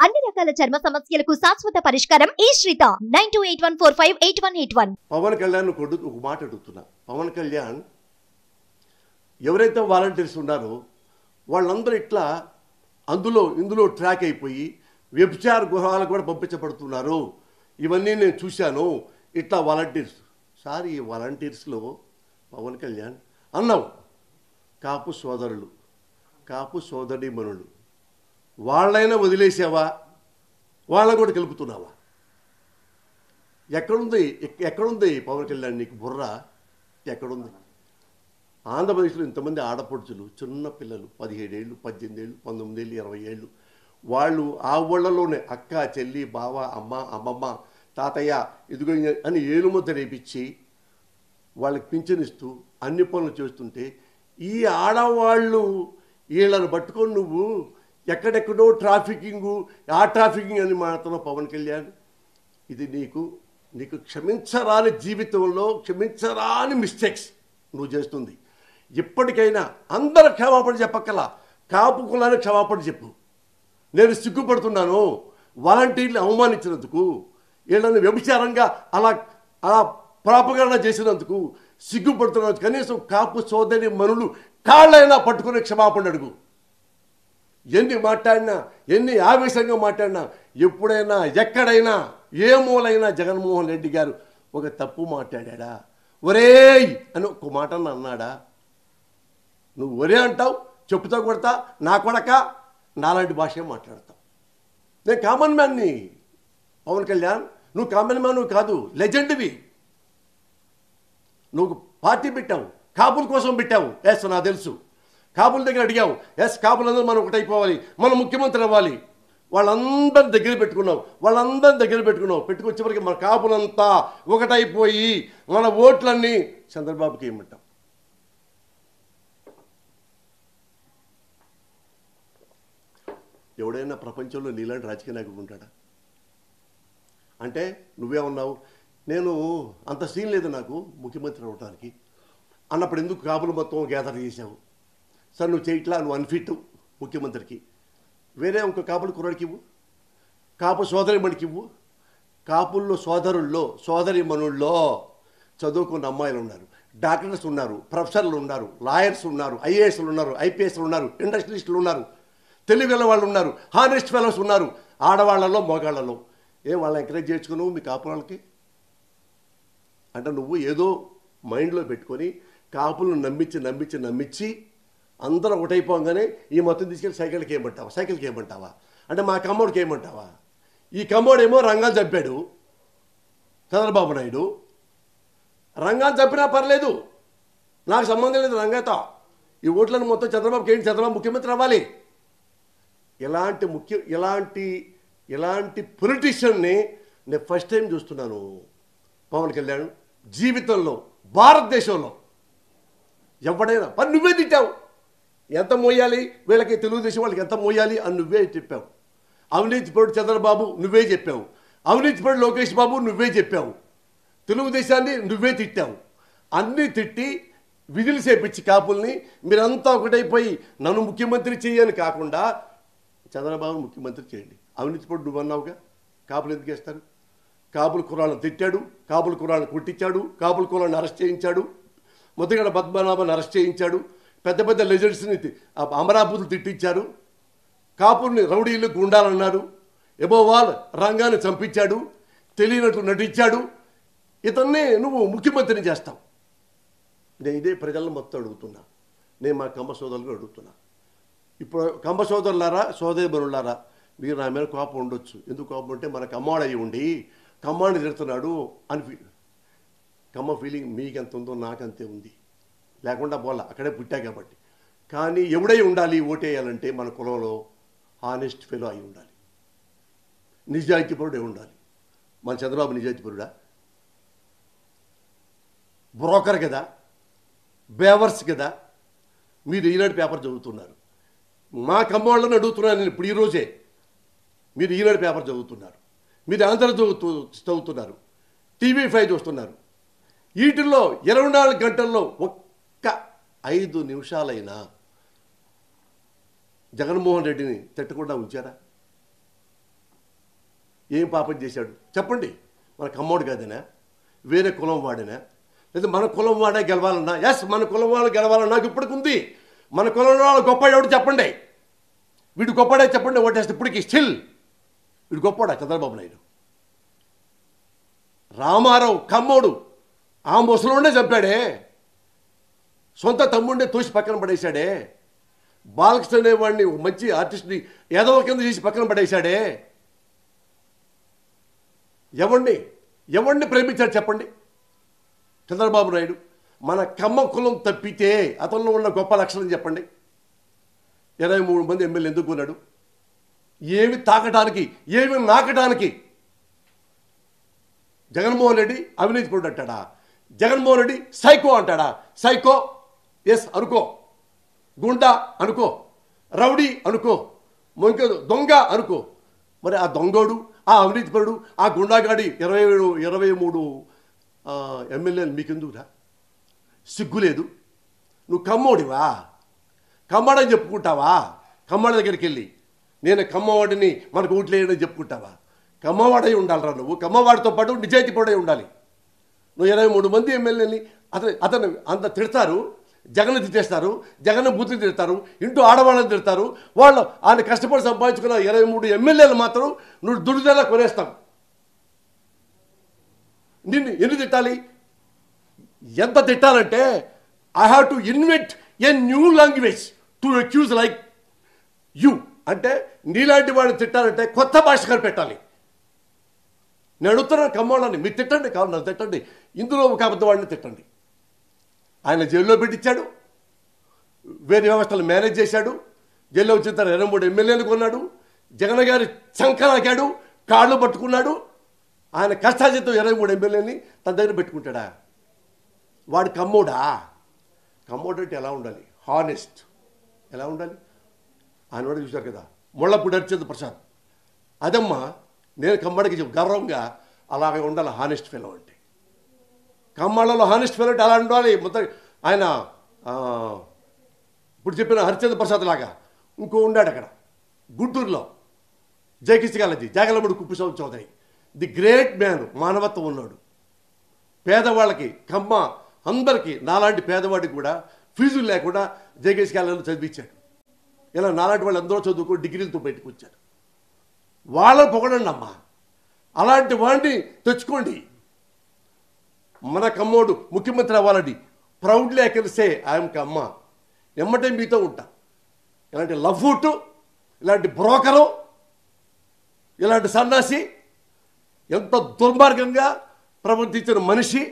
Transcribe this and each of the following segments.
అన్ని రకాల చర్మ సమస్యలకు శాశ్వత పరిష్కారం ఈ శ్రీత 9281458181. పవన్ కళ్యాణ్ ఒక మాట అడుగుతున్నా. పవన్ కళ్యాణ్ ఎవరైతే వాలంటీర్స్ ఉన్నారో వాళ్ళందరూ ఇట్లా ఇందులో ట్రాక్ అయిపోయి వ్యభిచార గృహాలకు కూడా పంపించబడుతున్నారు. ఇవన్నీ నేను చూశాను. ఇట్లా వాలంటీర్స్ సార్, ఈ వాలంటీర్స్లో పవన్ కళ్యాణ్ అన్నావు కాపు సోదరులు, కాపు సోదరీమణులు, వాళ్ళైనా వదిలేసావా? వాళ్ళని కూడా కలుపుతున్నావా? ఎక్కడుంది పవన్ కళ్యాణ్ నీకు బుర్ర? ఎక్కడుంది? ఆంధ్రప్రదేశ్లో ఇంతమంది ఆడపడుచులు, చిన్న పిల్లలు 17 ఏళ్ళు, 18 ఏళ్ళు, 19 ఏళ్ళు, 20 ఏళ్ళు, వాళ్ళు ఆ ఊళ్ళలోనే అక్క, చెల్లి, బావ, అమ్మ, అమ్మమ్మ, తాతయ్య ఇదిగో అని ఏలుముద్ద రేపించి వాళ్ళకి పింఛనిస్తూ అన్ని పనులు చేస్తుంటే ఈ ఆడవాళ్ళు వీళ్ళని పట్టుకొని నువ్వు ఎక్కడెక్కడో ఆ ట్రాఫికింగ్ అని మాట్లాడుతున్నావు పవన్ కళ్యాణ్. ఇది నీకు క్షమించరాని జీవితంలో క్షమించరాని మిస్టేక్స్ నువ్వు చేస్తుంది. ఇప్పటికైనా అందరూ క్షమాపణ చెప్పక్కలా, కాపు కులాన్ని క్షమాపణ చెప్పు. నేను సిగ్గుపడుతున్నాను వాలంటీర్లు అవమానించినందుకు, వీళ్ళని వ్యభిచారంగా అలా ప్రాపగండ చేసినందుకు సిగ్గుపడుతున్నాను. కనీసం కాపు సోదరి మనులు కాళ్ళైనా పట్టుకుని క్షమాపణ అడుగు. ఎన్ని మాట్లాడినా, ఎన్ని ఆవేశంగా మాట్లాడినా, ఎప్పుడైనా ఎక్కడైనా ఏ మూలైనా జగన్మోహన్ రెడ్డి గారు ఒక తప్పు మాట్లాడా? ఒరేయ్ అని ఒక మాట అన్నాడా? నువ్వు ఒరే అంటావు, చెప్పుతో కొడతా, నా కొడక, నాలాంటి భాషే మాట్లాడతావు. నేను కామన్ మ్యాన్ని పవన్ కళ్యాణ్, నువ్వు కామన్ మ్యాన్ నువ్వు కాదు, లెజెండ్వి. నువ్వు పార్టీ పెట్టావు, కాపుల కోసం పెట్టావు. ఎస్, నాకు తెలుసు. కాపుల దగ్గర అడిగావు. ఎస్, కాపులందరూ మనం ఒకటైపోవాలి, మనం ముఖ్యమంత్రి అవ్వాలి. వాళ్ళందరిని దగ్గర పెట్టుకున్నావు. పెట్టుకొచ్చేవరకు మన కాపులంతా ఒకటైపోయి మన ఓట్లన్నీ చంద్రబాబుకి ఏమంటావు? ఎవడైనా ప్రపంచంలో నీలాంటి రాజకీయ నాయకుడు ఉంటాడా? అంటే నువ్వే ఉన్నావు, నేను అంత సీన్ లేదు నాకు ముఖ్యమంత్రి అవడానికి అన్నప్పుడు ఎందుకు కాపులు మొత్తం గ్యాదర్ చేసావు? సార్ నువ్వు చేయట్లా, నువ్వు అన్ఫిట్ ముఖ్యమంత్రికి. వేరే ఇంకో కాపులు కుర్రాడికి ఇవ్వు, కాపు సోదరిమణికి ఇవ్వు. కాపుల్లో సోదరుల్లో సోదరిమణుల్లో చదువుకున్న అమ్మాయిలు ఉన్నారు, డాక్టర్స్ ఉన్నారు, ప్రొఫెసర్లు ఉన్నారు, లాయర్స్ ఉన్నారు, ఐఏఎస్లు ఉన్నారు, ఐపీఎస్లు ఉన్నారు, ఇండస్ట్రియలిస్టులు ఉన్నారు, తెలివిగల వాళ్ళు ఉన్నారు, హానెస్ట్ ఫెలోస్ ఉన్నారు, ఆడవాళ్లలో మగాళ్లలో. వాళ్ళని ఎంకరేజ్ చేసుకున్నావు మీ కాపు వాళ్ళకి? అంటే నువ్వు ఏదో మైండ్లో పెట్టుకొని కాపులను నమ్మించి అందరూ ఒకటైపోగానే ఈ మొత్తం తీసుకెళ్ళి సైకిల్కి ఏమంటావా? అంటే మా కమ్మోడికి ఏమంటావా? ఈ కమ్మోడేమో రంగాన్ని చంపాడు చంద్రబాబు నాయుడు. రంగాన్ని చంపినా పర్లేదు, నాకు సంబంధం లేదు రంగాతో. ఈ ఓట్లను మొత్తం చంద్రబాబుకి ఏంటి? చంద్రబాబు ముఖ్యమంత్రి అవ్వాలి. ఇలాంటి పొలిటీషియన్ని నేను ఫస్ట్ టైం చూస్తున్నాను పవన్ కళ్యాణ్ జీవితంలో. భారతదేశంలో ఎవడైనా పని నువ్వే తిట్టావు. ఎంత మోయాలి వీళ్ళకి, తెలుగుదేశం వాళ్ళకి ఎంత మోయాలి అని నువ్వే చెప్పావు. అవినీతిపరుడు చంద్రబాబు నువ్వే చెప్పావు, అవినీతిపరుడు లోకేష్ బాబు నువ్వే చెప్పావు, తెలుగుదేశాన్ని నువ్వే తిట్టావు. అన్నీ తిట్టి విధులు చేపించి కాపుల్ని మీరంతా ఒకటైపోయి నన్ను ముఖ్యమంత్రి చేయని కాకుండా చంద్రబాబు ముఖ్యమంత్రి చేయండి. అవినీతిపరుడు నువ్వు అన్నావుగా, కాపులు ఎందుకు వేస్తారు? కాపుల కుర్రాళ్ళను తిట్టాడు, కాపుల కుర్రాళ్ళను కొట్టించాడు, కాపుల కుర్రాళ్ళని అరెస్ట్ చేయించాడు, ముద్రగడ పద్మనాభాన్ని అరెస్ట్ చేయించాడు, పెద్ద లెజెండ్స్ని అమరాబూతులు తిట్టించారు, కాపుల్ని రౌడీలు గుండాలన్నారు, ఎబోవాల్ రంగాన్ని చంపించాడు, తెలియనట్లు నటించాడు. ఇతన్నే నువ్వు ముఖ్యమంత్రిని చేస్తావు. నేను ఇదే ప్రజలను మొత్తం అడుగుతున్నా, నేను మా కమ్మ సోదరులు అడుగుతున్నా. ఇప్పుడు కమ్మ సోదరులారా, సోదరిమణులారా, మీరు నా మీద కోపం ఉండొచ్చు. ఎందుకు కోపం అంటే మనకు అమ్మాడయి ఉండి కమ్మాడిని తిడుతున్నాడు అని కమ్మ ఫీలింగ్ మీకెంత ఉందో నాకంతే ఉంది. లేకుండా పోలా, అక్కడే పుట్టా కాబట్టి. కానీ ఎవడై ఉండాలి ఓటేయాలంటే మన కులంలో హానెస్ట్ ఫెలో అయి ఉండాలి, నిజాయితీపరుడే ఉండాలి. మన చంద్రబాబు నిజాయితీపరుడా? బ్రోకర్ కదా, బేవర్స్ కదా. మీరు ఈనాడు పేపర్ చదువుతున్నారు, మా కమ్మవాళ్ళని అడుగుతున్నాను నేను ఇప్పుడు ఈరోజే. మీరు ఈనాడు పేపర్ చదువుతున్నారు, మీరు ఆంధ్ర చదువుతున్నారు, TV5 చూస్తున్నారు. వీటిల్లో 24 గంటల్లో ఒక్క 5 నిమిషాలైనా జగన్మోహన్ రెడ్డిని తిట్టకుండా ఉంచారా? ఏం పాపం చేశాడు చెప్పండి? మన కమ్మోడు కాదనా, వేరే కులం వాడినా, లేదా మన కులం వాడే గెలవాలన్నా? ఎస్, మన కులం వాళ్ళు గెలవాలన్నా నాకు ఇప్పటికి ఉంది. మన కులం వాళ్ళు గొప్పవాడు చెప్పండి, వీడు గొప్పవాడే చెప్పండి. ఓటేస్తే ఇప్పటికి స్టిల్ వీడు గొప్పవాడా? చంద్రబాబు నాయుడు. రామారావు కమ్మోడు ఆ ముసలోనే చంపాడే, సొంత తమ్ముడినే తోసి పక్కన పడేశాడే, బాలకృష్ణ అనేవాడిని మంచి ఆర్టిస్ట్ని ఏదో కింద చేసి పక్కన పడేశాడే. ఎవరిని ప్రేమించాడు చెప్పండి? చంద్రబాబు నాయుడు. మన కమ్మ కులం తప్పితే అతనిలో ఉన్న గొప్ప లక్షణం చెప్పండి. 23 మంది ఎమ్మెల్యే ఎందుకు కొన్నాడు? ఏమి తాకడానికి, ఏమి నాకడానికి? జగన్మోహన్ రెడ్డి అవినీతి పరుడు అంటాడా? జగన్మోహన్ రెడ్డి సైకో అంటాడా? సైకో ఎస్ అనుకో, గుండా అనుకో, రౌడీ అనుకో, ఇంకో దొంగ అనుకో. మరి ఆ దొంగోడు, ఆ అవినీతిపరుడు, ఆ గుండాగాడి 23 ఎమ్మెల్యేలు మీకెందుకురా? సిగ్గులేదు? నువ్వు కమ్మోడివా? కమ్మడని చెప్పుకుంటావా? కమ్మడి దగ్గరికి వెళ్ళి నేను కమ్మవాడిని, మనకు ఓట్లు వేయడని చెప్పుకుంటావా? కమ్మవాడై ఉండాలిరా నువ్వు. కమ్మవాడితో పాటు నిజాయితీ పడే ఉండాలి. నువ్వు 23 మంది ఎమ్మెల్యేని అతను అంత తిడతారు, జగన్ తిట్టేస్తారు, జగన్ బూతులు తిడతారు, ఇంటూ ఆడవాళ్ళని తిడతారు. వాళ్ళు ఆయన కష్టపడి సంపాదించుకున్న 23 ఎమ్మెల్యేలు మాత్రం నువ్వు దుడిదలా కొనేస్తావు. నిన్ను ఎందుకు తిట్టాలి? ఎంత తిట్టాలంటే I have to invent a new language to accuse like you. అంటే నీలాంటి వాడిని తిట్టాలంటే కొత్త భాష కనిపెట్టాలి. నేను అడుగుతున్నాను కమ్మోళ్ళని, మీరు తిట్టండి, కావాలి నన్ను తిట్టండి, ఇందులో ఒక అబద్ధవాడిని తిట్టండి. ఆయన జైల్లో పెట్టించాడు, వేరే వ్యవస్థలు మేనేజ్ చేశాడు, జైల్లో వచ్చిన తర్వాత 23 ఎమ్మెల్యేలు కొన్నాడు, జగన్ గారి చంకలాగాడు, కాళ్ళు పట్టుకున్నాడు. ఆయన కష్టాజీతం 23 ఎమ్మెల్యేని తన దగ్గర పెట్టుకుంటాడా? వాడు కమ్మోడా? కమ్మోడు అంటే ఎలా ఉండాలి? హానెస్ట్. ఎలా ఉండాలి? ఆయన కూడా చూశారు కదా, ముళ్ళపూడి హరిచంద్ర ప్రసాద్. అదమ్మా నేను కమ్మడికి గర్వంగా అలాగే ఉండాలి హానెస్ట్ ఫెలో అంటే. కమ్మాళ్ళలో హానెస్ట్ ఫెలో అంటే అలా ఉండాలి. మొత్తం ఆయన ఇప్పుడు చెప్పిన హరిచంద్ర ప్రసాద్ లాగా ఇంకో ఉండాడు అక్కడ గుంటూరులో, JKC college, Jagalamudi Kuppaswamy Chowdary, the great man, మానవత్వం ఉన్నాడు. పేదవాళ్ళకి, కమ్మ అందరికీ, నాలాంటి పేదవాడికి కూడా ఫీజులు లేకుండా జేకేసి కాలేజీలో చదివించాడు. ఇలా నాలాంటి వాళ్ళు అందరూ చదువుకో డిగ్రీలతో బయటకు వచ్చారు. వాళ్ళని పొగడండి అమ్మా, అలాంటి వాడిని తెచ్చుకోండి. మన కమ్మోడు ముఖ్యమంత్రి అవ్వాలని proudly I can say I'm Kamma. ఎమ్మటే మీతో ఉంటా. ఇలాంటి లఫూటు, ఇలాంటి బ్రోకరు, ఇలాంటి సన్నాసి, ఎంత దుర్మార్గంగా ప్రవర్తించిన మనిషి,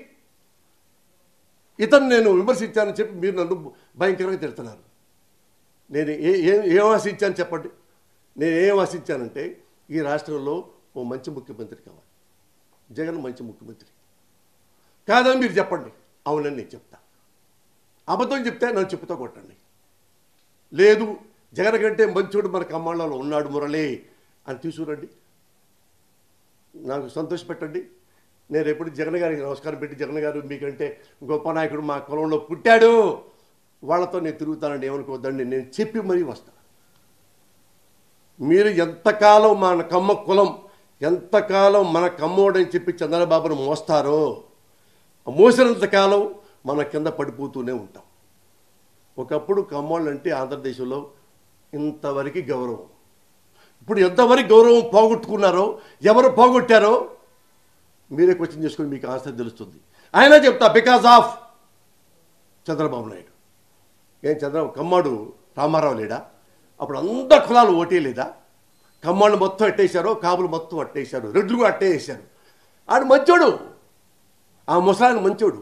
ఇతను నేను విమర్శించానని చెప్పి మీరు నన్ను భయంకరంగా తిడుతున్నారు. నేను ఏం ఆశించాను చెప్పండి? నేను ఏం ఆశించానంటే ఈ రాష్ట్రంలో ఓ మంచి ముఖ్యమంత్రి కావాలి. జగన్ మంచి ముఖ్యమంత్రి కాదని మీరు చెప్పండి, అవునని నేను చెప్తా. అబద్ధం చెప్తే నన్ను చెప్పుతో కొట్టండి. లేదు జగన్ కంటే మంచోడు మన కమ్మాళ్ళలో ఉన్నాడు మురళి అని తీసుకురండి, నాకు సంతోషపెట్టండి. నేను ఎప్పుడు జగన్ గారికి నమస్కారం పెట్టి, జగన్ గారు మీకంటే గొప్ప నాయకుడు మా కులంలో పుట్టాడు, వాళ్ళతో నేను తిరుగుతానండి, ఏమనుకోవద్దండి, నేను చెప్పి మరీ వస్తాను. మీరు ఎంతకాలం మన కమ్మ కులం, ఎంతకాలం మన కమ్మోడని చెప్పి చంద్రబాబును మోస్తారో, మోసినంతకాలం మన కింద పడిపోతూనే ఉంటాం. ఒకప్పుడు కమ్మోళ్ళు అంటే ఆంధ్రదేశంలో ఇంతవరకు గౌరవం. ఇప్పుడు ఎంతవరకు గౌరవం పోగొట్టుకున్నారో, ఎవరు పోగొట్టారో మీరే క్వశ్చన్ చేసుకొని మీకు ఆన్సర్ తెలుస్తుంది. అయినా చెప్తా, బికాజ్ ఆఫ్ చంద్రబాబు నాయుడు. ఏం కమ్మాడు రామారావు లేడా? అప్పుడు అందరు కులాలు ఓటేయలేదా? కమ్మాళ్ళు మొత్తం అట్టేశారు, కాపులు మొత్తం అట్టేశారు, రెడ్లు అట్టేసారు. ఆడు మంచోడు, ఆ ముసలాయన మంచోడు,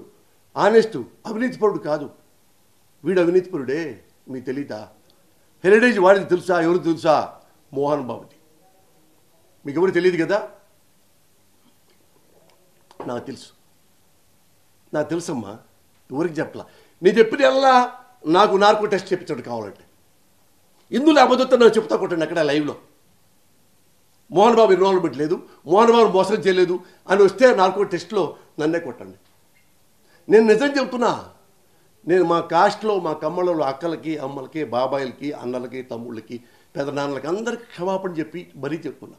ఆనెస్టు, అవినీతిపరుడు కాదు. వీడు అవినీతిపరుడే, మీకు తెలీదా? హెరిటేజ్ వాడిది తెలుసా? ఎవరు తెలుసా? మోహన్ బాబుది. మీకు ఎవరు తెలియదు కదా? నాకు తెలుసు, నాకు తెలుసమ్మా, ఎవరికి చెప్పలా. నేను చెప్పిన ఎలా నాకు నార్కో టెస్ట్ చెప్పించాడు కావాలంటే. ఇందులో అబద్ధంతో నాకు చెప్తా కొట్టండి అక్కడ లైవ్లో. మోహన్ బాబు ఇన్వాల్వ్మెంట్ లేదు, మోహన్ బాబు మోసం చేయలేదు అని వస్తే నార్కో టెస్ట్లో నన్నే కొట్టండి. నేను నిజం చెప్తున్నా. నేను మా కాస్ట్లో, మా కమ్మలలో అక్కలకి, అమ్మలకి, బాబాయిలకి, అన్నలకి, తమ్ముళ్ళకి, పెదనాన్నలకి అందరికీ క్షమాపణ చెప్పి మరీ చెప్తున్నా.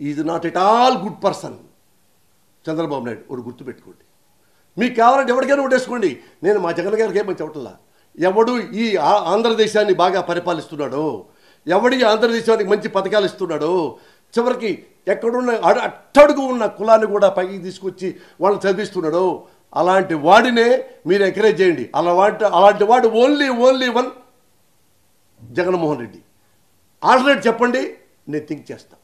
Is not at all good person. Chandrababu Naidu ఒకటి గుర్తుపెట్టుకోండి. మీకు కావాలంటే ఎవరికైనా ఓటేసుకోండి. నేను మా జగన్ గారికి ఏమని చెప్పట్లా. ఎవడు ఈ ఆంధ్రదేశాన్ని బాగా పరిపాలిస్తున్నాడో, ఎవడి ఆంధ్రదేశానికి మంచి పథకాలు ఇస్తున్నాడో, చివరికి ఎక్కడున్న అట్టడుగు ఉన్న కులాన్ని కూడా పైకి తీసుకొచ్చి వాళ్ళని చదివిస్తున్నాడో, అలాంటి వాడినే మీరు ఎంకరేజ్ చేయండి. అలాంటి వాడు only one Jaganmohan Reddy. Alternate చెప్పండి, నేను థింక్ చేస్తాను.